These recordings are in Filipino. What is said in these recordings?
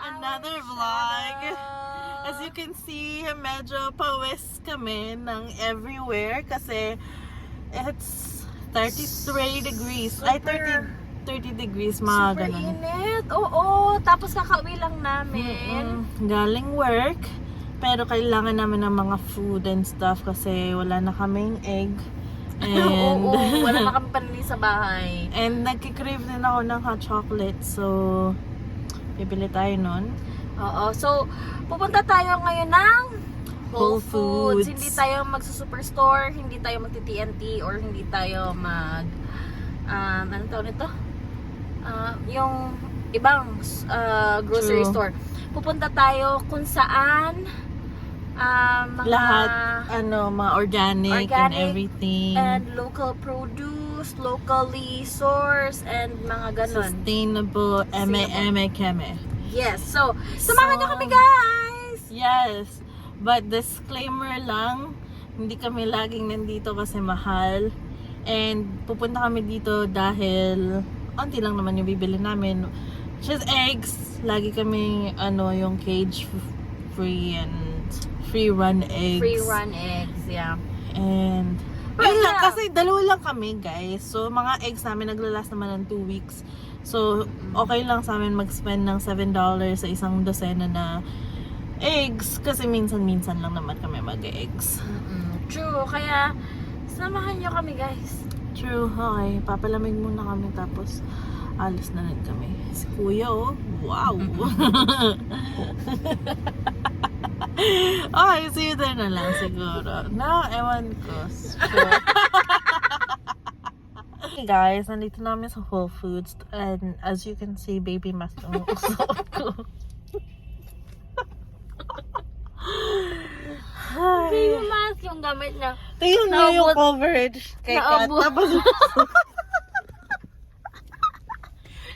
Another vlog. As you can see, medyo pawis kami ng everywhere kasi it's 33 degrees. Ay, 30 degrees, mga super ganun. init. Oo, tapos kakauwi lang namin. Galing work. Pero kailangan namin ng mga food and stuff kasi wala na kaming egg. And Oo, wala na kami panili sa bahay. And nagkikrave din ako ng hot chocolate. So, bibili tayo nun. Oo, so pupunta tayo ngayon ng Wholefoods. Hindi tayo magsa-superstore, hindi tayo magti-TNT, or hindi tayo mag ano tawag nito? Yung ibang grocery store. Pupunta tayo kung saan mga lahat mga organic and everything, and local produce, locally sourced, and mga ganon. Sustainable, keme. Yes, so samahan nyo kami, guys! Yes, but disclaimer lang, hindi kami laging nandito kasi mahal. And pupunta kami dito dahil onti lang naman yung bibili namin. Just eggs. Lagi kami yung cage free and free run eggs. Free run eggs, yeah. And kasi dalawa lang kami, guys. So mga eggs namin naglalast naman ng 2 weeks. So okay lang sa amin mag-spend ng $7 sa isang dosena na eggs kasi minsan-minsan lang naman kami mag-eggs. True, kaya samahan nyo kami, guys. True, okay. Papalamig muna kami tapos alis na rin kami. Si Kuya, oh. Wow! Okay, see you there na lang siguro. No, ewan ko. Sure. Hey guys, nandito namin sa Wholefoods and as you can see, baby mask ang suot ko. Baby mask yung gamit niya. Tingnan niyo yung coverage kay Kat. Tapos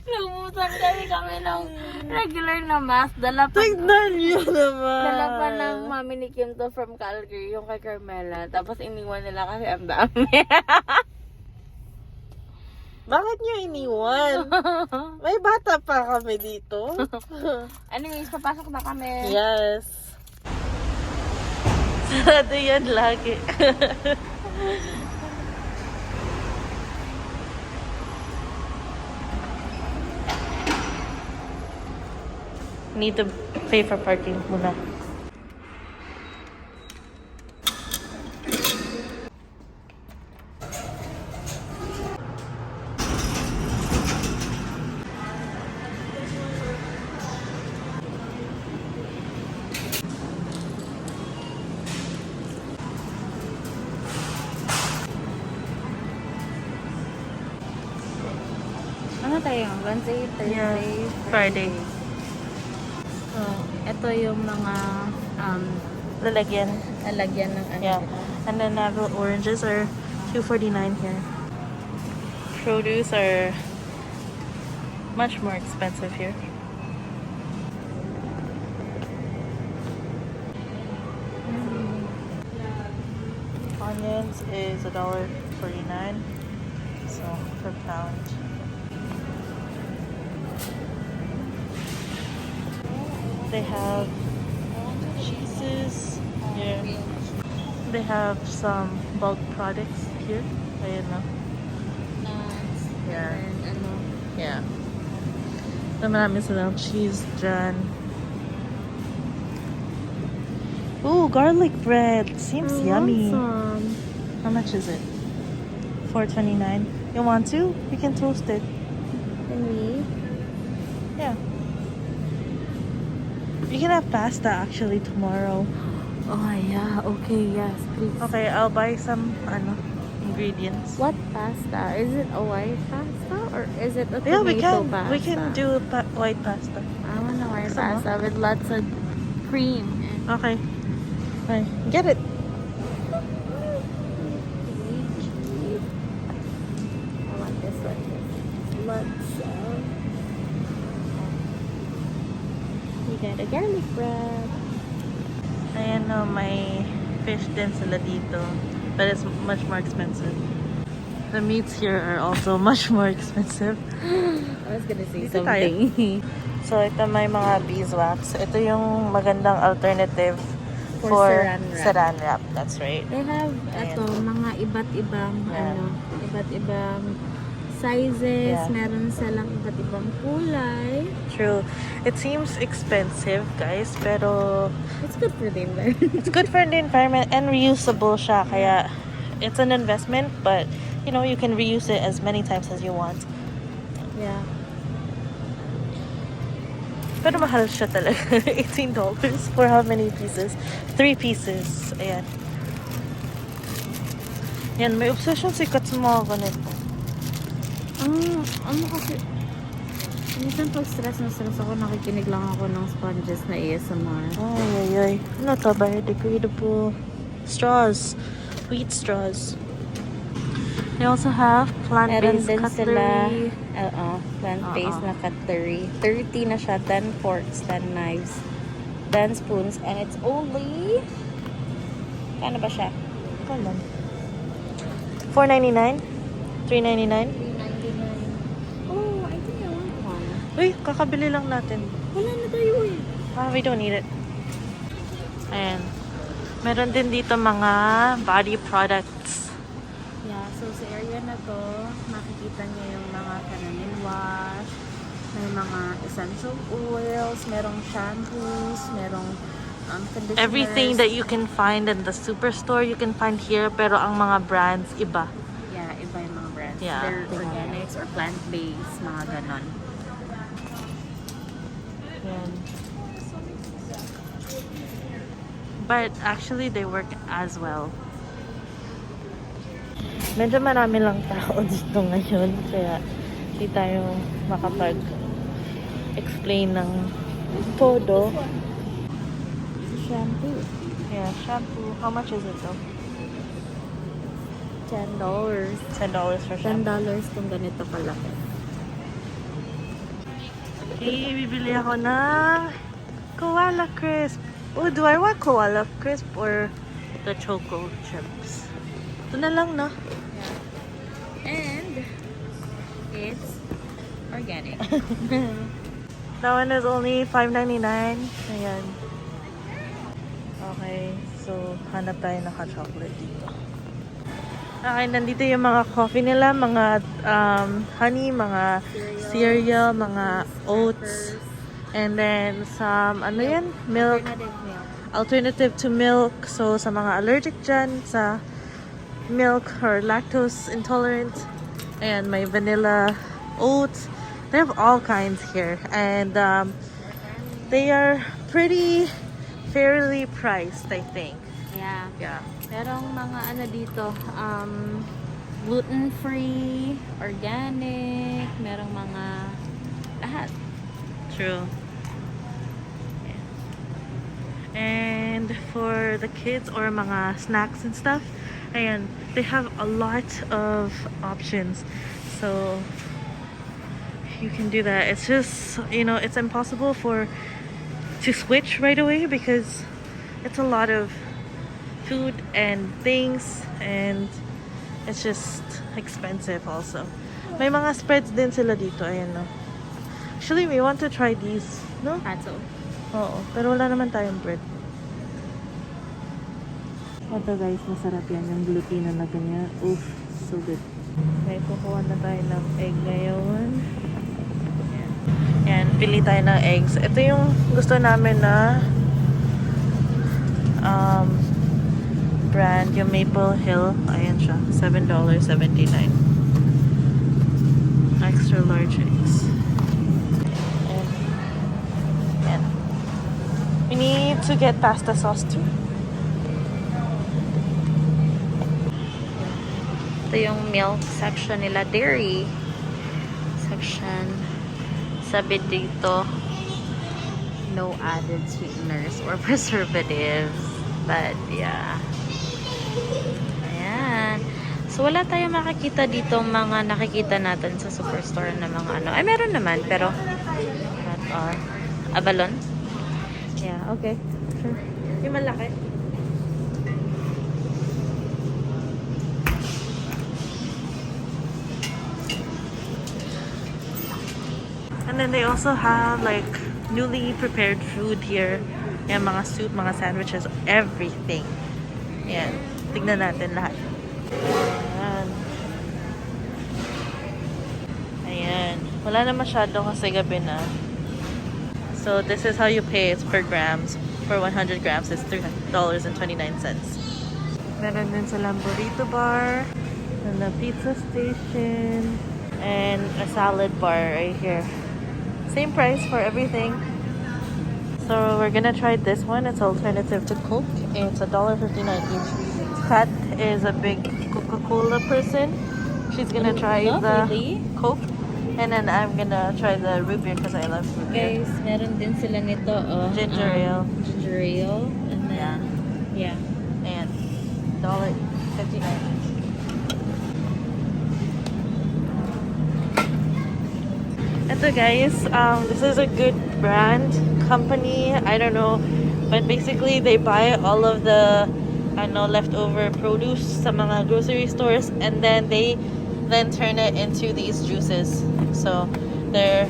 nabutan kami ng regular na mask. tignan niyo naman. Dala pa ng mami ni Kim to from Calgary, yung kay Carmela. Tapos iniwan nila kasi ang dami. Bakit niyo iniwan? May bata pa kami dito. Anyways, papasok na kami. Yes. Sarado yan lagi. Need to pay for parking muna. Ano tayo? Wednesday, Thursday, Friday. So, ito yung mga Lalagyan. lalagyan ng ano. Yeah. And then the oranges are $2.49 here. Produce are much more expensive here. Onions is $1.49, so per pound. They have cheeses here. They have some bulk products here. Ayan na. Yeah. And ano. Yeah. So, marami silang cheese dyan. Ooh, garlic bread. Seems yummy. How much is it? $4.29. You want to? We can toast it. And me? Yeah. You can have pasta actually tomorrow. Oh, yeah. Okay, yes, please. Okay, I'll buy some ingredients. What pasta? Is it a white pasta or is it a Yeah, tomato pasta? we can do white pasta. I want a white Some pasta with lots of cream. Okay. Fine. Get it. I want this one. Lots of. We got a garlic bread. Ayan o, may fish din sila dito. But it's much more expensive. The meats here are also much more expensive. I was gonna say Dito something. So, ito may mga beeswax. Ito yung magandang alternative For for saran wrap. saran wrap. That's right. They have mga iba't ibang iba't ibang sizes, Yeah. meron silang iba't ibang kulay. True. It seems expensive, guys, pero It's good for the environment. it's good for the environment and reusable siya. Kaya it's an investment, but you know, you can reuse it as many times as you want. Yeah. Pero mahal siya talaga. $18 for how many pieces? 3 pieces. Ayan. Yan, may obsession si Kat sa mga ganito. Ano kasi, minsan pag stress ako, nakikinig lang ako ng sponges na ASMR. Ay. Ano to? Biodegradable straws. Wheat straws. They also have plant-based cutlery. Plant-based na cutlery. 30 na siya, 10 forks, 10 knives, 10 spoons, and it's only, kano ba siya? Kailan? $4.99? $3.99? Oh, I think I want one. Uy, kakabili lang natin. Wala na tayo eh. We don't need it. Ayan. Meron din dito mga body products. Yeah, so sa area na to, makikita niyo yung mga kananin wash, may mga essential oils, merong shampoos, merong conditioners. Everything that you can find in the superstore, you can find here, pero ang mga brands, iba. Yeah, iba yung mga brands. Yeah. They're organics or plant-based, mga ganon. Yan. But actually, they work as well. Medyo marami lang tao dito ngayon, kaya hindi tayo makapag-explain ng todo. Shampoo. Yeah, shampoo. How much is it though? $10. $10 for shampoo. $10 kung ganito kalaki. Okay, bibili ako ng koala crisp. Oh, do I want koala crisp or the choco chips? Ito na lang, no? And it's organic. That one is only $5.99. Ayan. Okay, so hanap tayo ng chocolate dito. Okay, nandito yung mga coffee nila, mga honey, mga cereal, mga oats, and then some, ano yan? Milk. Alternative to milk. So, sa mga allergic dyan, sa milk or lactose intolerant. Ayan, may vanilla oats. They have all kinds here. And they are pretty fairly priced, I think. Yeah. Yeah. Merong mga ano dito, gluten-free, organic, merong mga lahat. True. And for the kids or mga snacks and stuff, ayan, they have a lot of options. So you can do that. It's just, you know, it's impossible to switch right away because it's a lot of food and things, and it's just expensive also. May mga spreads din sila dito, ayan, no. Actually, we want to try these, no? Hatso. Oo, pero wala naman tayong bread. Ito guys, masarap yan, yung glutino na ganyan. Oof, so good. Okay, kukuha na tayo ng egg ngayon. Yan, pili tayo ng eggs. Ito yung gusto namin na brand, yung Maple Hill. Ayan siya, $7.79. Extra large eggs. And, yan. We need to get pasta sauce too. Ito yung milk section nila, dairy section. Sabi dito, no added sweeteners or preservatives. But yeah. Ayan. So wala tayong makikita dito mga nakikita natin sa superstore na mga ano. Ay, meron naman, pero not all. Abalon? Yeah, okay. Sure. Yung malaki. then they also have like newly prepared food here. Yan, mga soup, mga sandwiches, everything. Yan. Tignan natin lahat. Ayan. Ayan. Wala na masyado kasi gabi na. So this is how you pay. It's per grams. For 100 grams, it's $3.29. Meron din silang burrito bar, and a pizza station, and a salad bar right here. Same price for everything. So we're gonna try this one. It's alternative to Coke. It's $1.59 each. Kat is a big Coca-Cola person. She's gonna try the Coke. And then I'm gonna try the root beer because I love root beer. Guys, meron din sila nito, Ginger ale. Ginger ale. And then, yeah. And $1.59 each. Ito guys, this is a good brand company. I don't know, but basically they buy all of the leftover produce sa mga grocery stores, and then they turn it into these juices. So they're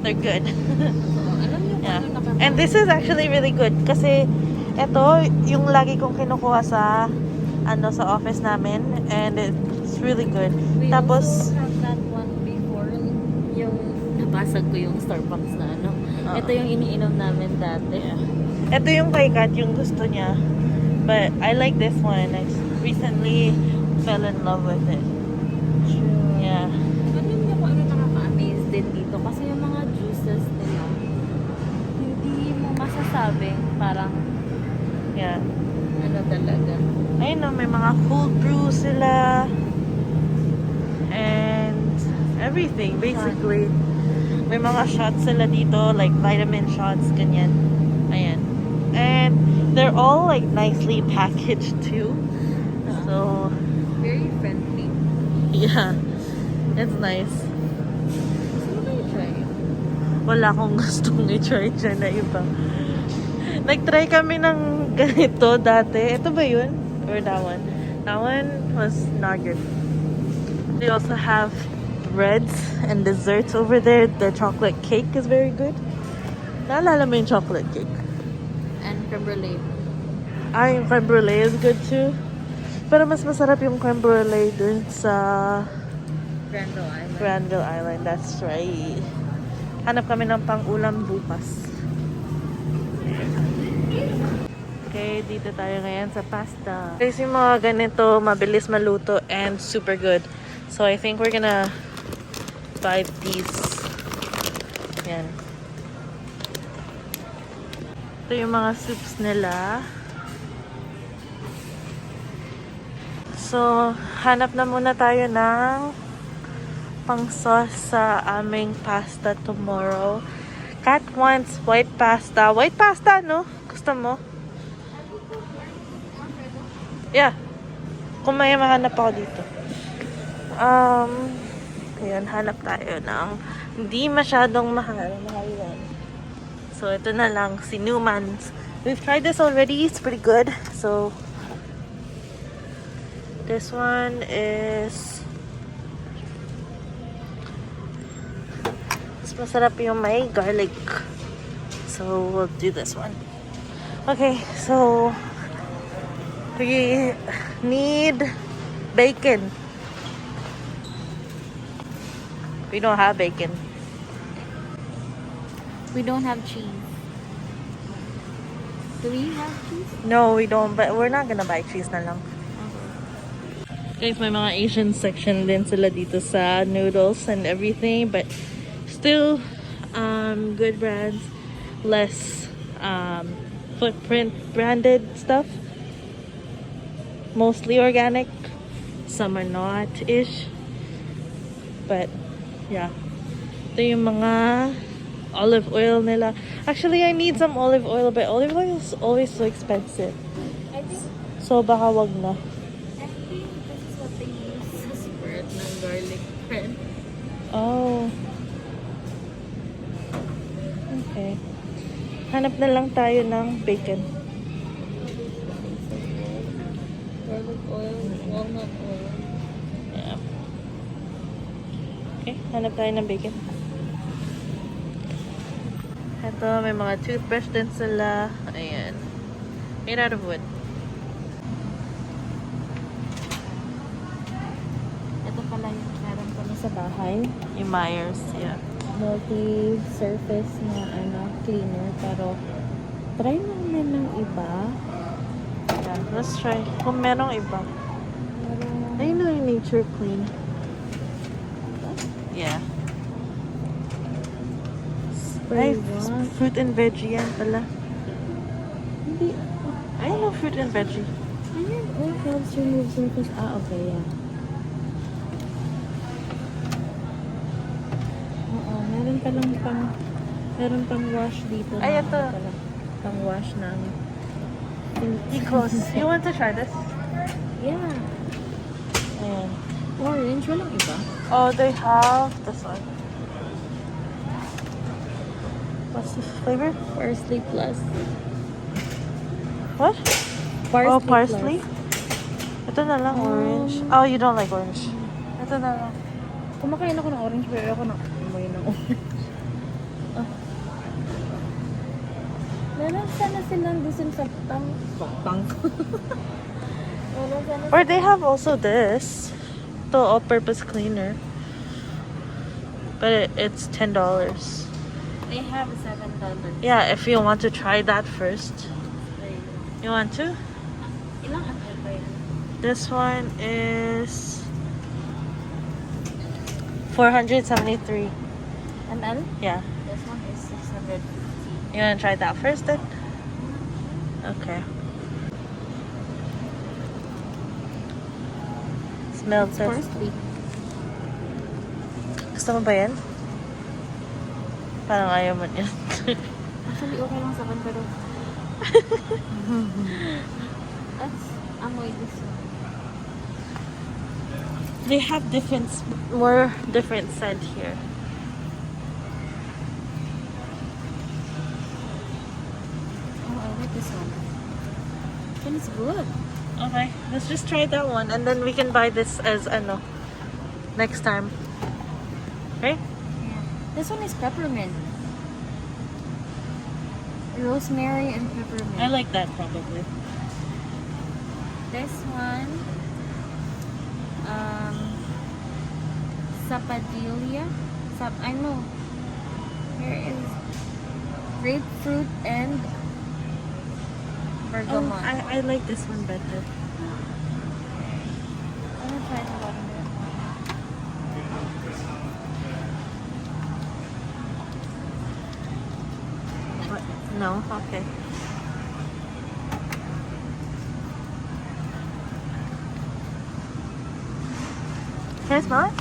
good. Yeah. And this is actually really good kasi ito yung lagi kong kinukuha sa sa office namin, and it's really good. We Tapos also have that one before, yung nabasag ko yung Starbucks na Ito yung iniinom namin dati. yeah. Ito yung kay Kat, yung gusto niya. But I like this one. I recently fell in love with it. True. Yeah. Ano yung nakaka-amaze din dito? Kasi yung mga juices nila, hindi mo masasabing parang Yeah. talaga. Ayun no, may mga cold brew sila. And everything, basically. May mga shots sila dito, like vitamin shots, ganyan. Ayan. And they're all like nicely packaged too. So, Very friendly. yeah. It's nice. Gusto mo i-try? Wala akong gustong i-try dyan na iba. Nag-try kami ng ganito dati. Ito ba yun? Or that one? That one was not good. They also have breads and desserts over there. The chocolate cake is very good. Naalala mo yung chocolate cake? And creme brulee. Yung creme brulee is good too. Pero mas masarap yung creme brulee dun sa Granville Island. Granville Island. That's right. Hanap kami ng pang-ulam bukas. Okay, dito tayo ngayon sa pasta. Kasi yung mga ganito, mabilis maluto and super good. So I think we're gonna buy these. Yan. Ito yung mga soups nila. So, hanap na muna tayo ng pang-sauce sa aming pasta tomorrow. Kat wants white pasta. White pasta, no? Gusto mo? Yeah. Kung may mahanap ako dito. Ayan, hanap tayo ng hindi masyadong mahal. Mahal yan. So, ito na lang. Si Newman's. We've tried this already. It's pretty good. So, this one is mas masarap yung may garlic. So, we'll do this one. Okay, so we need bacon. We don't have bacon. We don't have cheese. Do we have cheese? No, we don't. But we're not gonna buy cheese na lang. Guys, may mga Asian section din sila dito sa noodles and everything. But still, good brands. Less footprint branded stuff. Mostly organic. Some are not-ish. But, yeah. Ito yung mga olive oil nila. Actually, I need some olive oil, but olive oil is always so expensive. I think So, baka wag na. this is what they use sa spread ng garlic bread. Oh. Okay. Hanap na lang tayo ng bacon. Garlic oil, walnut oil. Yeah. Okay, hanap tayo ng bacon. Ito, may mga toothbrush din sila. Ayan. Made out of wood. Ito pala yung meron kami sa bahay. Yung Myers, yeah. Multi-surface na cleaner. Pero, try namin ng iba. Yeah, let's try. Kung merong iba. I know yung Nature Clean. Yeah. Ay, fruit and veggie yan pala. Hindi. I know fruit and veggie. Ayan, all helps remove surface. Okay, yeah. Oo, meron pang wash dito. Ay, ito. Pang wash ng Ecos. You want to try this? yeah. Ayan. Orange, walang iba. Oh, they have this one. What's the flavor? Parsley plus. What? Parsley Oh, parsley? Plus. Ito na lang, orange. Oh, you don't like orange. Ito na lang. Kumakain ako ng orange, pero ako ng amoy ng orange. Meron sana silang disinfectant. Meron sana Or they have also this. The all-purpose cleaner. But it's $10. they have $7. Yeah, if you want to try that first. You want to? Ilang ano ba yan? This one is 473. ML? Yeah. This one is 650. You want to try that first then? Okay. Smells it. Parsley. Gusto mo ba yan? Parang ayaw mo yan. Actually, okay lang sa akin, pero let's amoy this one. They have more different scent here. Oh, I like this one. And it's good. Okay, let's just try that one and then we can buy this as next time. Okay? Yeah. This one is peppermint. Rosemary and peppermint. I like that probably. This one, sapadilia. I know. Here is grapefruit and Oh, bergamot. I like this one better. I'm gonna try the lavender. What? No? Okay. Can I smell it?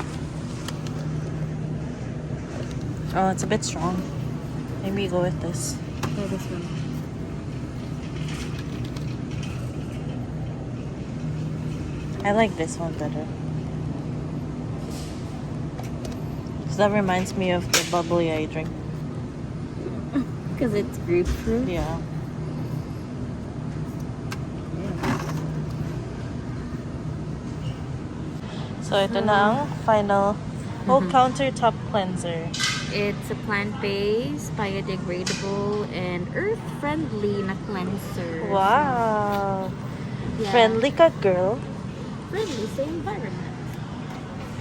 Oh, it's a bit strong. Maybe go with this. Yeah, this one. I like this one better. Because that reminds me of the bubbly I drink. Because it's grapefruit. Yeah. So ito na ang final countertop cleanser. It's a plant-based, biodegradable, and earth-friendly na cleanser. Wow. Yeah. Friendly ka, girl. Friendly sa environment.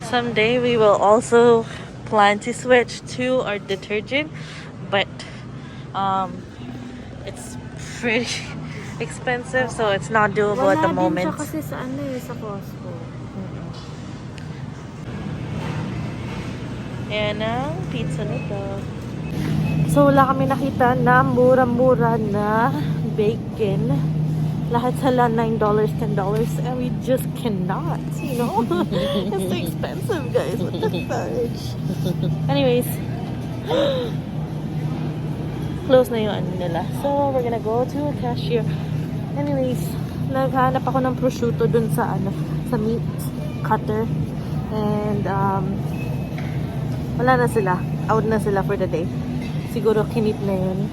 Someday we will also plan to switch to our detergent, but it's pretty expensive, so it's not doable at the moment. Wala din siya kasi sa Costco. Ayan ang pizza nito. So wala kami nakita na mura-mura na bacon. Lahat sila $9, $10, and we just cannot, you know? It's so expensive, guys. What the fudge? Anyways, close na yung ano nila. So, we're gonna go to a cashier. Anyways, naghanap ako ng prosciutto dun sa sa meat cutter. And, wala na sila. Out na sila for the day. Siguro kinip na yun.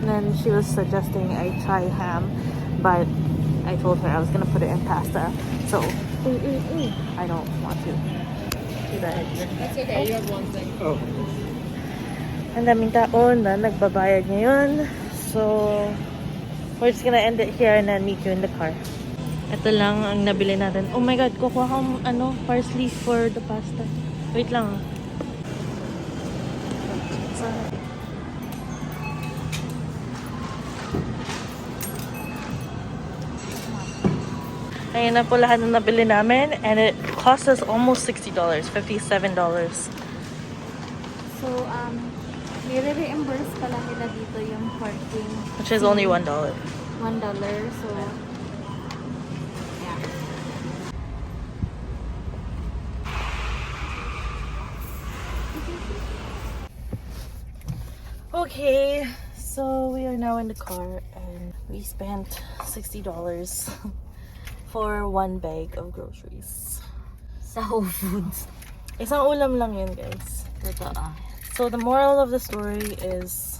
And then she was suggesting I try ham. But I told her I was gonna put it in pasta. So, I don't want to do that. That's okay, you have one thing. Oh. I Ang daming tao na nagbabayad ngayon. So, we're just gonna end it here and then meet you in the car. Ito lang ang nabili natin. Oh my God, kukuha akong parsley for the pasta. Wait lang. Ayan na po lahat ng nabili namin. And it cost us almost $60. $57. So, nire-reimburse pala nila dito yung parking. Which is only $1. $1. So, yeah. Okay, so we are now in the car and we spent $60 for one bag of groceries. Sa Wholefoods. Isang ulam lang yun, guys. Totoo. So the moral of the story is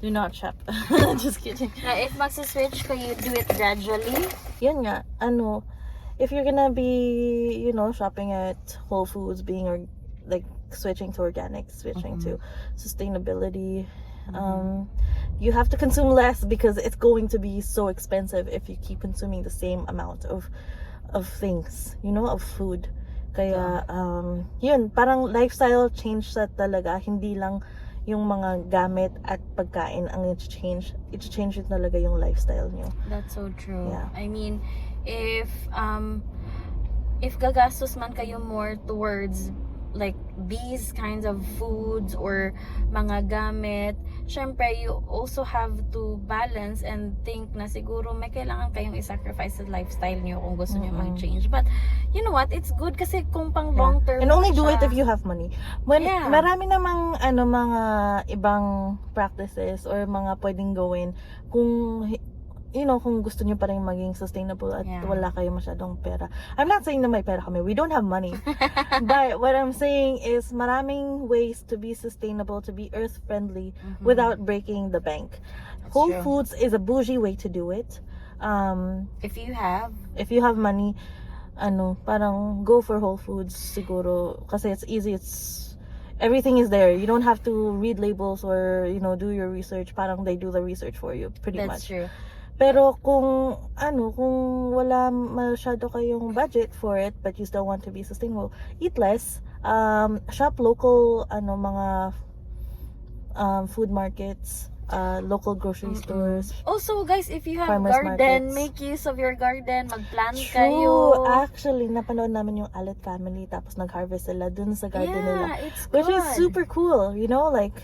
do not shop. Just kidding. Now, if magsa-switch ka, you do it gradually. Yan nga, if you're gonna be, shopping at Whole Foods, like switching to organic, switching to sustainability, you have to consume less because it's going to be so expensive if you keep consuming the same amount of things, of food. Kaya, yun, parang lifestyle change sa talaga, hindi lang yung mga gamit at pagkain ang i-change it talaga yung lifestyle nyo. That's so true. Yeah. I mean, if gagastos man kayo more towards like these kinds of foods or mga gamit, syempre you also have to balance and think na siguro may kailangan kayong i-sacrifice sa lifestyle nyo kung gusto nyo mag-change. But you know what, it's good kasi kung pang long term and only do siya. it if you have money. When marami namang mga ibang practices or mga pwedeng gawin kung kung gusto niyo pa rin maging sustainable at wala kayo masyadong pera. I'm not saying na may pera kami. We don't have money. But what I'm saying is maraming ways to be sustainable, to be earth-friendly without breaking the bank. That's Whole true. Foods is a bougie way to do it. If you have money, parang go for Whole Foods siguro kasi it's easy. Everything is there. You don't have to read labels or do your research. Parang they do the research for you pretty much. That's true. Pero kung wala masyado kayong budget for it but you still want to be sustainable, eat less, shop local mga food markets, local grocery stores. Also, guys, if you have Farmers garden, markets. make use of your garden, mag-plant True. kayo. Actually, napanood namin yung Alet family tapos nag-harvest sila dun sa garden nila. It's Which good. is super cool, like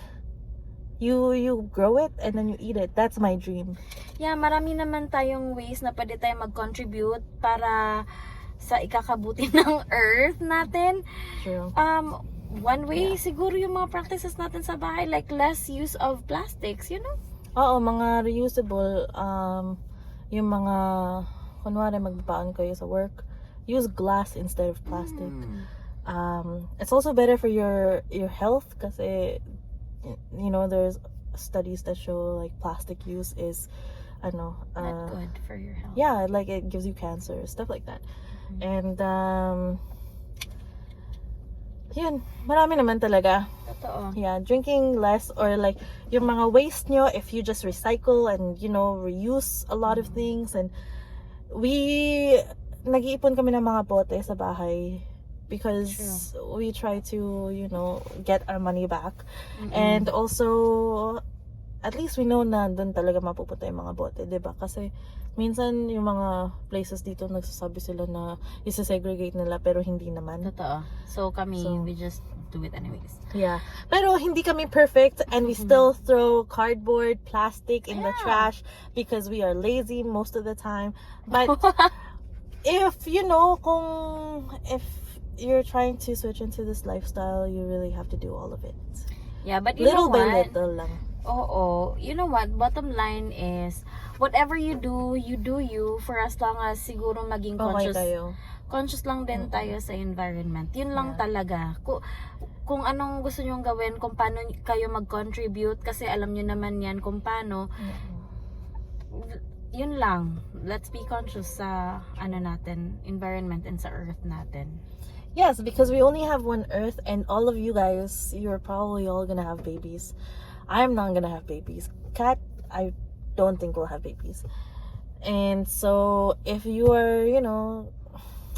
you grow it and then you eat it. That's my dream. Yeah, marami naman tayong ways na pwede tayong mag-contribute para sa ikakabuti ng earth natin. True. One way, siguro yung mga practices natin sa bahay, like less use of plastics, Oo, mga reusable, yung mga, kunwari magbabaon kayo sa work, use glass instead of plastic. It's also better for your health kasi, there's studies that show like plastic use is, not good for your health. yeah, like it gives you cancer, stuff like that. And, yun, marami naman talaga. Totoo. Yeah, drinking less or like yung mga waste nyo, if you just recycle and reuse a lot of things. And nag-iipon kami ng mga bote sa bahay because we try to get our money back. And also at least we know na doon talaga mapupunta yung mga bote, diba? Kasi minsan yung mga places dito nagsasabi sila na isa-segregate nila pero hindi naman. Totoo. So we just do it anyways. Yeah. Pero hindi kami perfect and we still throw cardboard, plastic in the trash because we are lazy most of the time. But if if you're trying to switch into this lifestyle, you really have to do all of it. Yeah, but you little know what? by little lang. Oo. You know what? Bottom line is, whatever you do you for as long as siguro maging Okay tayo. conscious lang din tayo sa environment. Yun lang talaga. Kung anong gusto nyong gawin, kung paano kayo mag-contribute, kasi alam nyo naman yan kung paano. Yun lang. Let's be conscious sa natin, environment and sa earth natin. Yes, because we only have one earth and all of you guys, you're probably all gonna have babies. I'm not gonna have babies. Kat, I don't think will have babies. And so if you are, you know,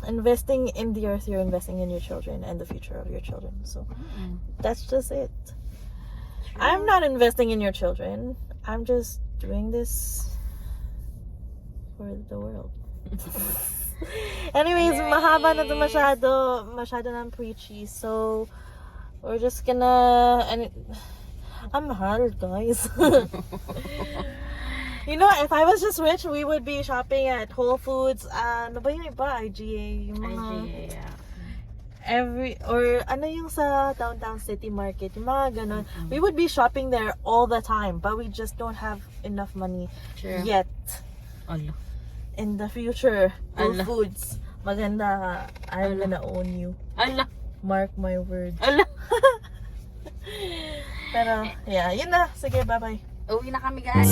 investing in the earth, you're investing in your children and the future of your children. So that's just it. I'm not investing in your children. I'm just doing this for the world. Anyways, mahaba na to, masyado ng preachy. So we're just gonna, and I'm Mahal, guys. You know, if I was just rich, we would be shopping at Wholefoods. Ano ba yung iba? IGA. Yung mga, or ano yung sa downtown city market. Yung mga ganun. We would be shopping there all the time. But we just don't have enough money yet. Allah. In the future, Wholefoods. Maganda ka. I'm gonna own you. Allah. Mark my words. Allah. Pero, yeah. Yun na. Sige, bye-bye. Uwi na kami, guys.